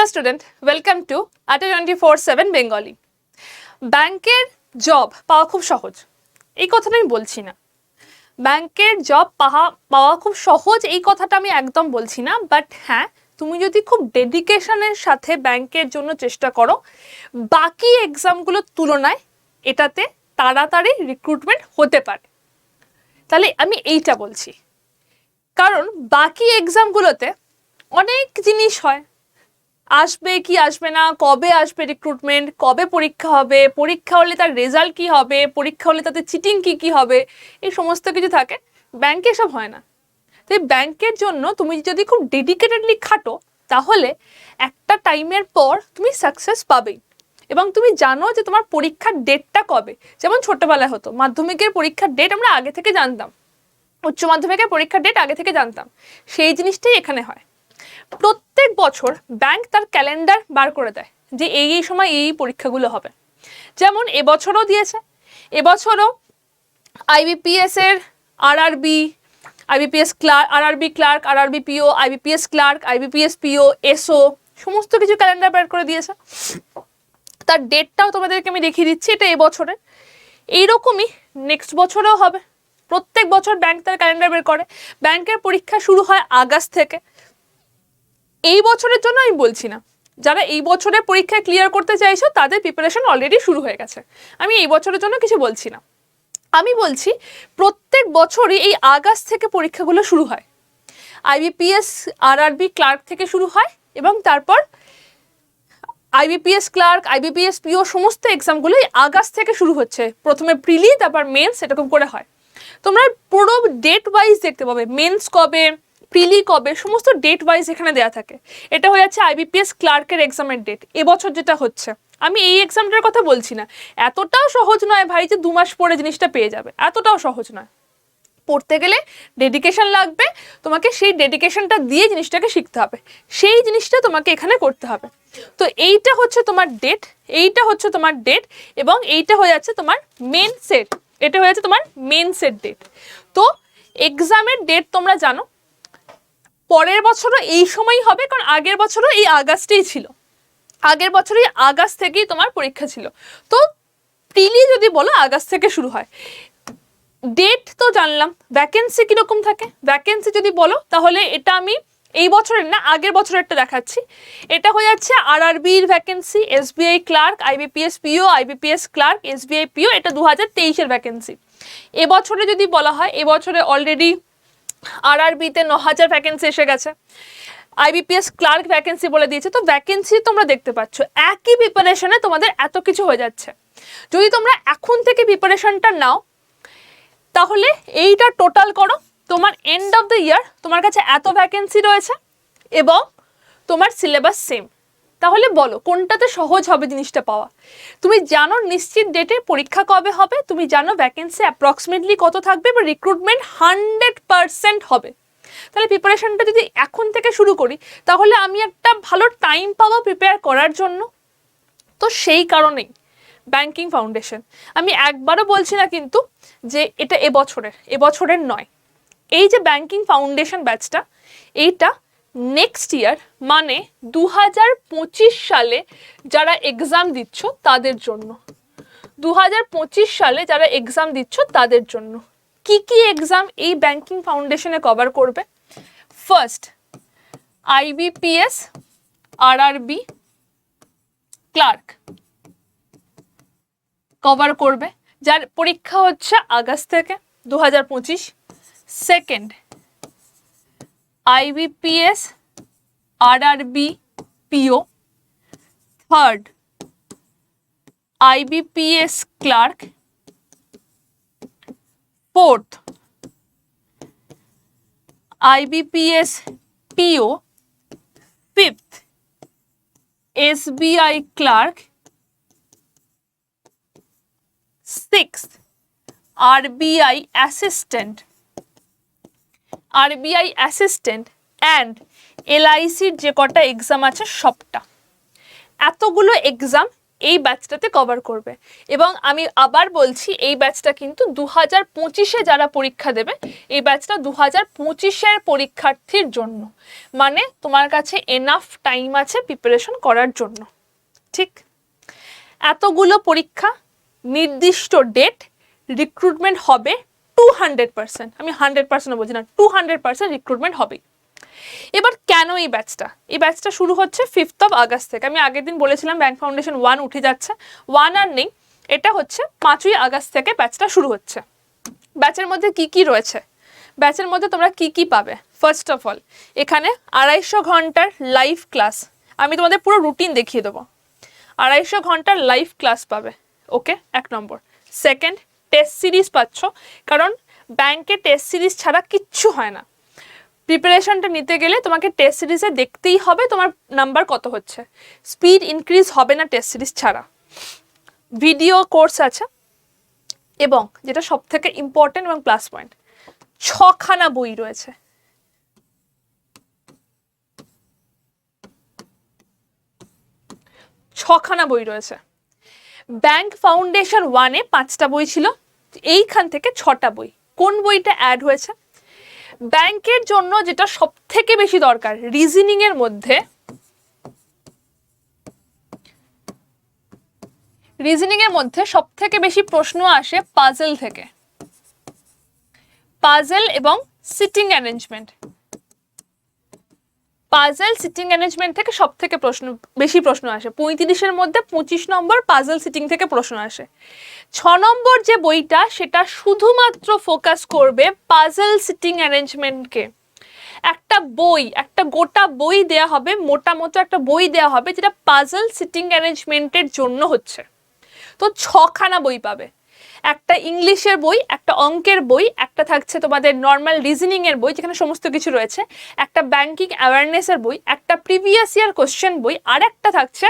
Hello student, welcome to ATA 24/7 Bengali. ব্যাংকের job পাওয়া খুব সহজ, এই কথাটা আমি বলছি না। ব্যাংকের জব পাওয়া খুব সহজ এই কথাটা আমি একদম বলছি না, বাট হ্যাঁ, তুমি যদি খুব ডেডিকেশনের সাথে ব্যাংকের জন্য চেষ্টা করো, বাকি এক্সামগুলোর তুলনায় এটাতে তাড়াতাড়ি রিক্রুটমেন্ট হতে পারে। তাহলে আমি এইটা বলছি, কারণ বাকি এক্সামগুলোতে অনেক জিনিস হয়, আসবে কি আসবে না, কবে আসবে রিক্রুটমেন্ট, কবে পরীক্ষা হবে, পরীক্ষা হলে তার রেজাল্ট কি হবে, পরীক্ষা হলে তাতে চিটিং কি হবে, এই সমস্ত কিছু থাকে। ব্যাংকে সব হয় না। তাই ব্যাংকের জন্য তুমি যদি খুব ডেডিকেটেডলি খাটো, তাহলে একটা টাইমের পর তুমি সাকসেস পাবেই। এবং তুমি জানো যে তোমার পরীক্ষার ডেটটা কবে। যেমন ছোটবেলায় হতো, মাধ্যমিকের পরীক্ষার ডেট আমরা আগে থেকে জানতাম, উচ্চ মাধ্যমিকের পরীক্ষার ডেট আগে থেকে জানতাম, সেই জিনিসটাই এখানে হয়। প্রত্যেক বছর ব্যাংক তার ক্যালেন্ডার বার করে দেয় যে এই সময় এই পরীক্ষাগুলো হবে। যেমন এবছরও দিয়েছে, এবছরও IBPS এর RRB, IBPS clerk, RRB clerk, RRB PO, IBPS clerk, IBPS PO, SO সমস্ত কিছু ক্যালেন্ডার বার করে দিয়েছে। তার ডেটটাও তোমাদেরকে আমি দেখিয়ে দিচ্ছি, এটা এবছরের। এইরকমই নেক্সট বছরেও হবে। প্রত্যেক বছর ব্যাংক তার ক্যালেন্ডার বের করে। ব্যাংকের পরীক্ষা শুরু হয় আগস্ট থেকে। এই বছরের জন্য আমি বলছি না, যারা এই বছরের পরীক্ষায় ক্লিয়ার করতে চাইছো তাদের প্রিপারেশন অলরেডি শুরু হয়ে গেছে, আমি এই বছরের জন্য কিছু বলছি না। আমি বলছি প্রত্যেক বছরই এই আগস্ট থেকে পরীক্ষাগুলো শুরু হয়। IBPS RRB ক্লার্ক থেকে শুরু হয় এবং তারপর IBPS ক্লার্ক, IBPS PO সমস্ত এক্সামগুলো এই আগস্ট থেকে শুরু হচ্ছে। প্রথমে প্রিলি, তারপর মেন্স, এরকম করে হয়। তোমরা পুরো ডেট ওয়াইজ দেখতে পাবে, মেন্স কবে, প্রিলি কবে, সমস্ত ডেট ওয়াইজ এখানে দেওয়া থাকে। এটা হয়ে যাচ্ছে IBPS ক্লার্কের এক্সামের ডেট, এবছর যেটা হচ্ছে। আমি এই এক্সামটার কথা বলছি না, এতটাও সহজ নয় ভাই যে 2 মাস পরে জিনিসটা পেয়ে যাবে, এতটাও সহজ নয়। পড়তে গেলে ডেডিকেশন লাগবে, তোমাকে সেই ডেডিকেশনটা দিয়ে জিনিসটাকে শিখতে হবে, সেই জিনিসটা তোমাকে এখানে করতে হবে। তো এইটা হচ্ছে তোমার ডেট, এইটা হচ্ছে তোমার ডেট, এবং এইটা হয়ে যাচ্ছে তোমার মেন সেট, এটা হয়ে যাচ্ছে তোমার মেন সেট ডেট। তো এক্সামের ডেট তোমরা জানো, পরের বছরও এই সময়ই হবে, কারণ আগের বছরও এই আগস্টেই ছিল, আগের বছরই আগস্ট থেকেই তোমার পরীক্ষা ছিল। তো প্রিলি যদি বলো আগস্ট থেকে শুরু হয়। ডেট তো জানলাম, ভ্যাকেন্সি কিরকম থাকে, ভ্যাকেন্সি যদি বলো তাহলে এটা আমি এই বছরের না আগের বছরেরটা দেখাচ্ছি। এটা হয়ে যাচ্ছে RRBর vacancy, SBI clerk, IBPS PO, IBPS clerk, SBI PO, এটা 2023-এর ভ্যাকেন্সি। এবছরে যদি বলা হয়, এবছরে অলরেডি RRBতে 9000 ভ্যাকেন্সি এসে গেছে, IBPS ক্লার্ক ভ্যাকেন্সি বলে দিয়েছে। তো ভ্যাকেন্সি তোমরা দেখতে পাচ্ছ, একই প্রিপারেশনে তোমাদের এত কিছু হয়ে যাচ্ছে। যদি তোমরা এখন থেকে প্রিপারেশনটা নাও, তাহলে এইটা টোটাল করো, তোমার এন্ড অফ দ্য ইয়ার তোমার কাছে এত ভ্যাকেন্সি রয়েছে এবং তোমার সিলেবাস সেম। তাহলে বলো কোনটাতে সহজ হবে জিনিসটা পাওয়া। তুমি জানো নিশ্চিত ডেটে পরীক্ষা কবে হবে, তুমি জানো ভ্যাকেন্সি অ্যাপ্রক্সিমেটলি কত থাকবে, বা রিক্রুটমেন্ট 100% হবে। তাহলে প্রিপারেশনটা যদি এখন থেকে শুরু করি, তাহলে আমি একটা ভালো টাইম পাবো প্রিপেয়ার করার জন্য। তো সেই কারণেই ব্যাংকিং ফাউন্ডেশন, আমি একবারও বলছি না কিন্তু যে এটা এবছরের নয়। এই যে ব্যাংকিং ফাউন্ডেশন ব্যাচটা, এইটা নেক্সট ইয়ার মানে 2025 সালে যারা এক্সাম দিচ্ছ তাদের জন্য, 2025 সালে যারা এক্সাম দিচ্ছ তাদের জন্য। কি কি এক্সাম এই ব্যাংকিং ফাউন্ডেশনে কভার করবে? First, IBPS RRB clerk cover করবে, যার পরীক্ষা হচ্ছে আগস্ট থেকে 2025। Second, IBPS RRB PO। Third, IBPS clerk. Fourth, IBPS PO। Fifth, SBI clerk. Sixth, RBI assistant, and LICর যে কটা এক্সাম আছে সবটা। এতগুলো এক্সাম এই ব্যাচটাতে কভার করবে। এবং আমি আবার বলছি, এই ব্যাচটা কিন্তু 2025-এ যারা পরীক্ষা দেবে, এই ব্যাচটা 2025-এর পরীক্ষার্থীর জন্য, মানে তোমার কাছে এনাফ টাইম আছে প্রিপারেশন করার জন্য। ঠিক, এতগুলো পরীক্ষা, নির্দিষ্ট ডেট, রিক্রুটমেন্ট হবে 200%, আমি 100% বলছি না, 200% রিক্রুটমেন্ট হবে। এবার কেন এই ব্যাচটা? এই ব্যাচটা শুরু হচ্ছে 5th of August থেকে। আমি আগের দিন বলেছিলাম ব্যাংক ফাউন্ডেশন 1 উঠে যাচ্ছে, 1 আর নেই, এটা হচ্ছে 5ই আগস্ট থেকে ব্যাচটা শুরু হচ্ছে। ব্যাচের মধ্যে কি কি রয়েছে? ব্যাচের মধ্যে তোমরা কি কি পাবে? ফার্স্ট অফ অল, এখানে 250 ঘন্টার লাইভ ক্লাস, আমি তোমাদের পুরো রুটিন দেখিয়ে দেবো। 250 ঘন্টার লাইভ ক্লাস পাবে, ওকে, 1 নম্বর। সেকেন্ড, টেস্ট সিরিজ পাচ্ছ, কারণ ব্যাংকে টেস্ট সিরিজ ছাড়া কিচ্ছু হয় না। প্রিপারেশনটা নিতে গেলে তোমাকে টেস্ট সিরিজে দেখতেই হবে তোমার নাম্বার কত হচ্ছে, স্পিড ইনক্রিজ হবে না টেস্ট সিরিজ ছাড়া। ভিডিও কোর্স আছে, এবং যেটা সব থেকে ইম্পর্টেন্ট এবং প্লাস পয়েন্ট, 6খানা বই রয়েছে। ব্যাংক ফাউন্ডেশন 1-এ 5টা বই ছিল, এইখান থেকে 6টা বই। কোন বইটা অ্যাড হয়েছে? ব্যাংকের জন্য যেটা সব থেকে বেশি দরকার, রিজনিং এর মধ্যে সব থেকে বেশি প্রশ্ন আসে পাজল থেকে, পাজল এবং sitting arrangement. Puzzle sitting arrangement থেকে সব থেকে বেশি প্রশ্ন আসে, 35-এর মধ্যে 25 নম্বর পাজল সিটিং থেকে প্রশ্ন আসে। 6 নম্বর যে বইটা, সেটা শুধুমাত্র ফোকাস করবে পাজল সিটিং অ্যারেঞ্জমেন্টকে। একটা গোটা বই দেয়া হবে, মোটামোটো একটা বই দেয়া হবে, যেটা পাজল সিটিং অ্যারেঞ্জমেন্টের জন্য হচ্ছে। তো 6খানা বই পাবে, একটা ইংলিশের বই, একটা অঙ্কের বই, একটা থাকছে তোমাদের নর্মাল রিজনিং এর বই যেখানে সমস্ত কিছু রয়েছে, একটা ব্যাংকিং অ্যাওয়ারনেসের বই, একটা প্রিভিয়াস ইয়ার কোশ্চেন বই, আর একটা থাকছে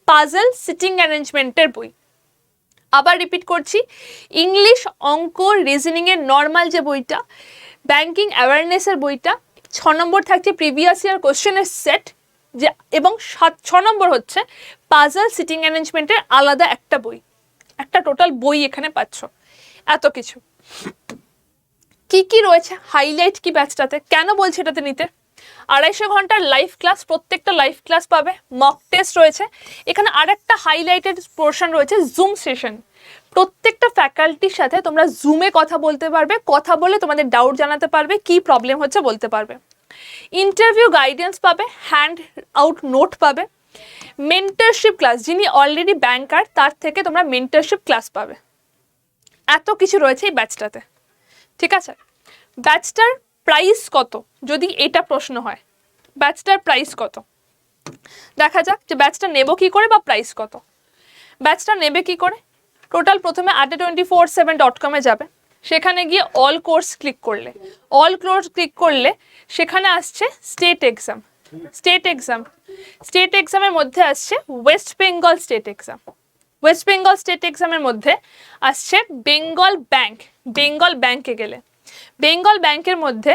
পাজল সিটিং অ্যারেঞ্জমেন্টের বই। আবার রিপিট করছি, ইংলিশ, অঙ্ক, রিজনিং এর নর্মাল যে বইটা, ব্যাংকিং অ্যাওয়ারনেসের বইটা, 6 নম্বর থাকছে প্রিভিয়াস ইয়ার কোশ্চেনের সেট, যে এবং 6 নম্বর হচ্ছে পাজল সিটিং অ্যারেঞ্জমেন্টের আলাদা একটা বই। একটা টোটাল বই এখানে পাচ্ছ। এত কিছু কি কি রয়েছে, হাইলাইট কি ব্যাচটাতে, কেন বলছি এটাতে নিতে? 250 ঘন্টার লাইভ ক্লাস, প্রত্যেকটা লাইভ ক্লাস পাবে, মক টেস্ট রয়েছে। এখানে আরেকটা হাইলাইটেড পোর্শন রয়েছে, জুম সেশন। প্রত্যেকটা ফ্যাকাল্টির সাথে তোমরা জুমে কথা বলতে পারবে, কথা বলে তোমাদের ডাউট জানাতে পারবে, কি প্রবলেম হচ্ছে বলতে পারবে। ইন্টারভিউ গাইডেন্স পাবে, হ্যান্ড আউট নোট পাবে। মেন্টরশিপ ক্লাস, যিনি অলরেডি ব্যাংকার তার থেকে তোমরা মেন্টরশিপ ক্লাস পাবে। এত কিছু রয়েছে এই ব্যাচটাতে, ঠিক আছে? ব্যাচটার প্রাইস কত, যদি এটা প্রশ্ন হয়, ব্যাচটার প্রাইস কত? দেখা যাক যে ব্যাচটা নেব কি করে বা প্রাইস কত। ব্যাচটা নেবে কি করে? টোটাল প্রথমে adda247.com-এ যাবে, সেখানে গিয়ে অল কোর্স ক্লিক করলে সেখানে আসছে স্টেট এক্সামের মধ্যে আসছে ওয়েস্ট বেঙ্গল স্টেট এক্সামের মধ্যে আসছে বেঙ্গল ব্যাংকে গেলে, বেঙ্গল ব্যাংকের মধ্যে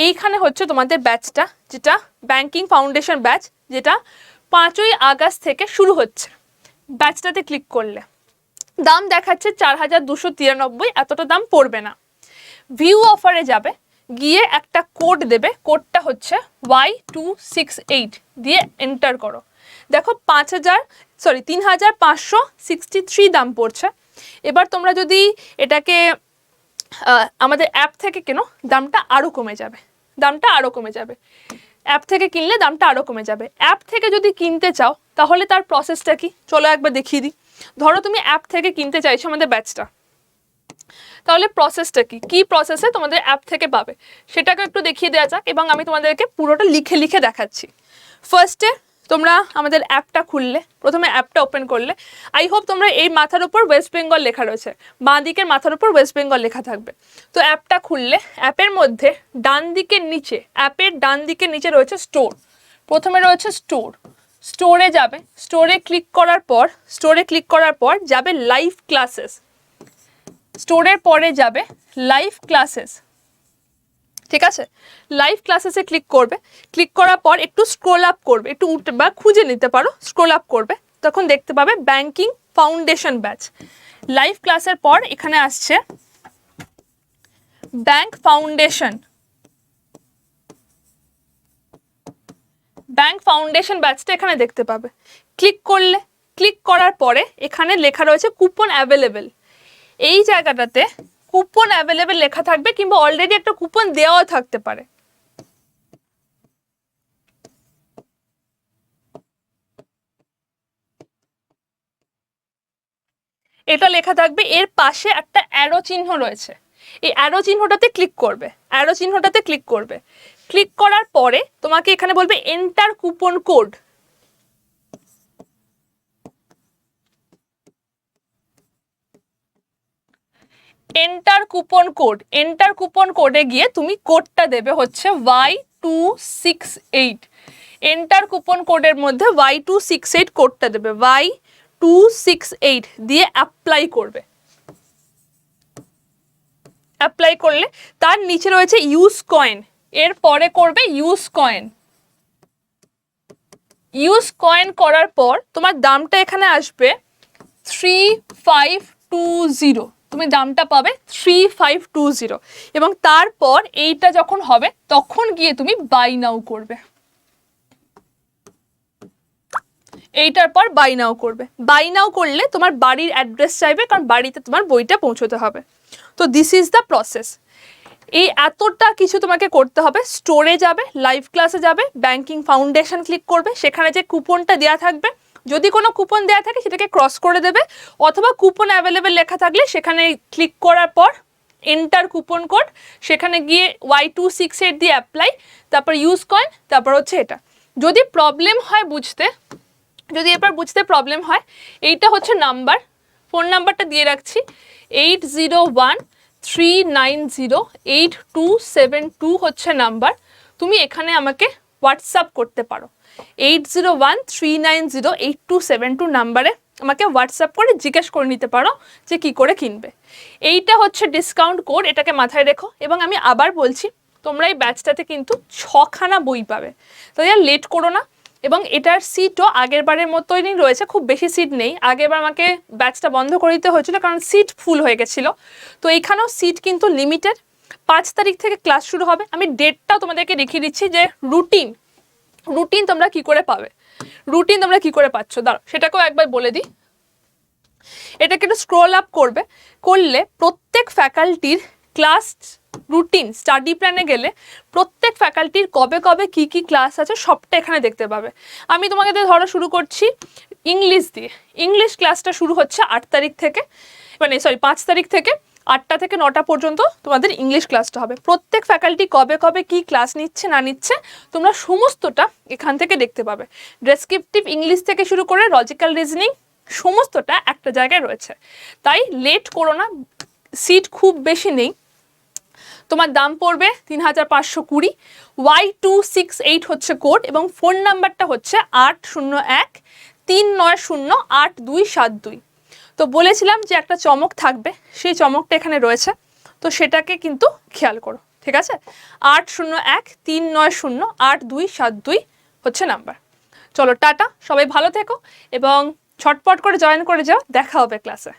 এইখানে হচ্ছে তোমাদের ব্যাচটা, যেটা ব্যাংকিং ফাউন্ডেশন ব্যাচ, যেটা 5ই আগস্ট থেকে শুরু হচ্ছে। ব্যাচটাতে ক্লিক করলে দাম দেখাচ্ছে 4293, এতটা দাম পড়বে না। ভিউ অফারে যাবে, গিয়ে একটা কোড দেবে, কোডটা হচ্ছে Y268 দিয়ে এন্টার করো। দেখো 3563 দাম পড়ছে। এবার তোমরা যদি এটাকে আমাদের অ্যাপ থেকে কেনো, দামটা আরও কমে যাবে। অ্যাপ থেকে কিনলে দামটা আরও কমে যাবে। অ্যাপ থেকে যদি কিনতে চাও তাহলে তার প্রসেসটা কি, চলো একবার দেখিয়ে দিই। ধরো তুমি অ্যাপ থেকে কিনতে চাইছো আমাদের ব্যাচটা, তাহলে প্রসেসটা কি প্রসেসে তোমাদের অ্যাপ থেকে পাবে সেটাকে একটু দেখিয়ে দেওয়া যাক, এবং আমি তোমাদেরকে পুরোটা লিখে দেখাচ্ছি। ফার্স্টে তোমরা আমাদের অ্যাপটা খুললে, প্রথমে অ্যাপটা ওপেন করলে, আই হোপ তোমরা এই মাথার উপর ওয়েস্ট বেঙ্গল লেখা রয়েছে, বাঁ দিকের মাথার উপর ওয়েস্ট বেঙ্গল লেখা থাকবে। তো অ্যাপটা খুললে অ্যাপের মধ্যে অ্যাপের ডান দিকের নিচে রয়েছে স্টোর। প্রথমে রয়েছে স্টোরে যাবে, স্টোরে ক্লিক করার পর যাবে লাইভ ক্লাসেস, স্টোরের পরে যাবে লাইভ ক্লাসেস, ঠিক আছে? লাইভ ক্লাসেসে ক্লিক করার পর একটু স্ক্রল আপ করবে, একটু উঠে বা খুঁজে নিতে পারো, স্ক্রল আপ করবে, তখন দেখতে পাবে ব্যাংকিং ফাউন্ডেশন ব্যাচ। লাইভ ক্লাসের পর এখানে আসছে ব্যাংক ফাউন্ডেশন। ব্যাংক ফাউন্ডেশন ব্যাচটা এখানে দেখতে পাবে। ক্লিক করলে, ক্লিক করার পরে এখানে লেখা রয়েছে কুপন অ্যাভেলেবেল। এই জায়গাটাতে কুপন অ্যাভেলেবেল লেখা থাকবে, কিংবা অলরেডি একটা কুপন দেওয়াও থাকতে পারে। এটা লেখা থাকবে, এর পাশে একটা অ্যারো চিহ্ন রয়েছে, এই অ্যারো চিহ্নটাতে ক্লিক করবে। অ্যারো চিহ্নটাতে ক্লিক করবে। ক্লিক করার পরে তোমাকে এখানে বলবে enter coupon code. Enter coupon code. Enter coupon কোডে গিয়ে তুমি কোডটা দেবে হচ্ছে Y268। এন্টার কুপন কোডের মধ্যে Y268 কোডটা দেবে, Y268 দিয়ে অ্যাপ্লাই করবে। অ্যাপ্লাই করলে তার নিচে রয়েছে ইউজ কয়েন, এর পরে করবে ইউজ কয়েন। ইউজ কয়েন করার পর তোমার দামটা এখানে আসবে 3520। তুমি দামটা পাবে 3520, এবং তারপর এইটা যখন হবে তখন গিয়ে তুমি বাই নাও করবে। এইটার পর বাই নাও করবে। বাই নাও করলে তোমার বাড়ির অ্যাড্রেস চাইবে, কারণ বাড়িতে তোমার বইটা পৌঁছতে হবে। তো দিস ইজ দ্য প্রসেস। এই এতটা কিছু তোমাকে করতে হবে। স্টোরে যাবে, লাইভ ক্লাসে যাবে, ব্যাংকিং ফাউন্ডেশন ক্লিক করবে, সেখানে যে কুপনটা দেওয়া থাকবে, যদি কোনো কুপন দেওয়া থাকে সেটাকে ক্রস করে দেবে, অথবা কুপন অ্যাভেলেবেল লেখা থাকলে সেখানে ক্লিক করার পর এন্টার কুপন কোড, সেখানে গিয়ে Y268 দিয়ে অ্যাপ্লাই, তারপর ইউজ কয়েন, তারপর হচ্ছে এটা। যদি প্রবলেম হয় বুঝতে, যদি এবার বুঝতে প্রবলেম হয়, এইটা হচ্ছে নাম্বার, ফোন নাম্বারটা দিয়ে রাখছি 8013908272 হচ্ছে নাম্বার। তুমি এখানে আমাকে হোয়াটসঅ্যাপ করতে পারো। 8013908272 নাম্বারে আমাকে হোয়াটসঅ্যাপ করে জিজ্ঞেস করে নিতে পারো যে কি করে কিনবে। এইটা হচ্ছে ডিসকাউন্ট কোড, এটাকে মাথায় রেখো। এবং আমি আবার বলছি, তোমরা এই ব্যাচটাতে কিন্তু 6খানা বই পাবে, তাই আর লেট করো না। এবং এটার সিটও আগের বারের মতোই রয়েছে, খুব বেশি সিট নেই। আগেরবার আমাকে ব্যাচটা বন্ধ করে দিতে হয়েছিল কারণ সিট ফুল হয়ে গেছিলো। তো এইখানেও সিট কিন্তু লিমিটেড। 5 তারিখ থেকে ক্লাস শুরু হবে। আমি ডেটটাও তোমাদেরকে দেখিয়ে দিচ্ছি যে রুটিন তোমরা কি করে পাবে, রুটিন তোমরা কি করে পাচ্ছ, দাঁড়াও সেটাকেও একবার বলে দিই। এটাকে একটু স্ক্রল আপ করবে, করলে প্রত্যেক ফ্যাকাল্টির ক্লাস রুটিন, স্টাডি প্ল্যানে গেলে প্রত্যেক ফ্যাকাল্টির কবে কবে কি কি ক্লাস আছে সবটা এখানে দেখতে পাবে। আমি তোমাকে ধরো শুরু করছি ইংলিশ দিয়ে। ইংলিশ ক্লাসটা শুরু হচ্ছে 8 তারিখ থেকে, 5 তারিখ থেকে 8টা থেকে 9টা পর্যন্ত তোমাদের ইংলিশ ক্লাসটা হবে। প্রত্যেক ফ্যাকাল্টি কবে কবে কি ক্লাস নিচ্ছে না নিচ্ছে তোমরা সমস্তটা এখান থেকে দেখতে পাবে। ডেসক্রিপটিভ ইংলিশ থেকে শুরু করে লজিক্যাল রিজনিং সমস্তটা একটা জায়গায় রয়েছে। তাই লেট করো না, সিট খুব বেশি নেই। তোমার দাম পড়বে 3520। Y268 হচ্ছে কোড, এবং ফোন নাম্বারটা হচ্ছে 8013908272। তো বলেছিলাম যে একটা চমক থাকবে, সেই চমকটা এখানে রয়েছে, তো সেটাকে কিন্তু খেয়াল করো, ঠিক আছে? 8013908272 হচ্ছে নাম্বার। চলো টাটা, সবাই ভালো থেকো এবং ছটপট করে জয়েন করে যাও। দেখা হবে ক্লাসে।